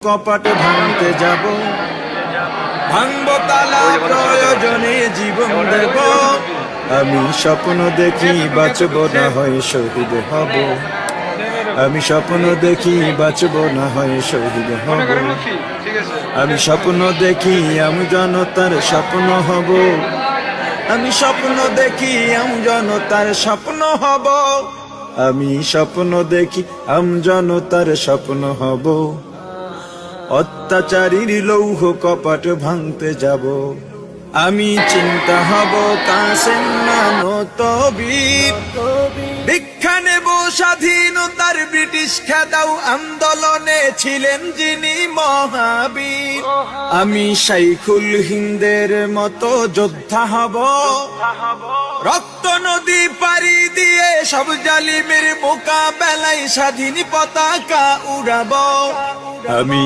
কপাট ভাঙতে যাব, ভাঙবো তালা, প্রয়োজনে জীবন দেব। আমি স্বপ্ন দেখি বাঁচব না হয় শহীদ হব, আমি স্বপ্ন দেখি বাঁচব না হয় শহীদ হব। আমি স্বপ্ন দেখি আমি জনতার স্বপ্ন হব, আমি স্বপ্ন দেখি আমি জনতার স্বপ্ন হব। আমি স্বপ্ন দেখি আমি জনতার স্বপ্ন হব। অত্যাচারীর লৌহ কপাট ভাঙতে যাব, আমি চিন্তা হব কাসেম নানত বীর। ভিক্ষা নেব স্বাধীনতার ব্রিটিশ খেদাও আন্দোলনে ছিলেন যিনি মহাবীর। আমি শাইখুল হিন্দের মতো যোদ্ধা হব, রক্ত নদী পাড়ি দিয়ে সব জালিমের মোকাবেলায় স্বাধীন পতাকা উড়াবো। আমি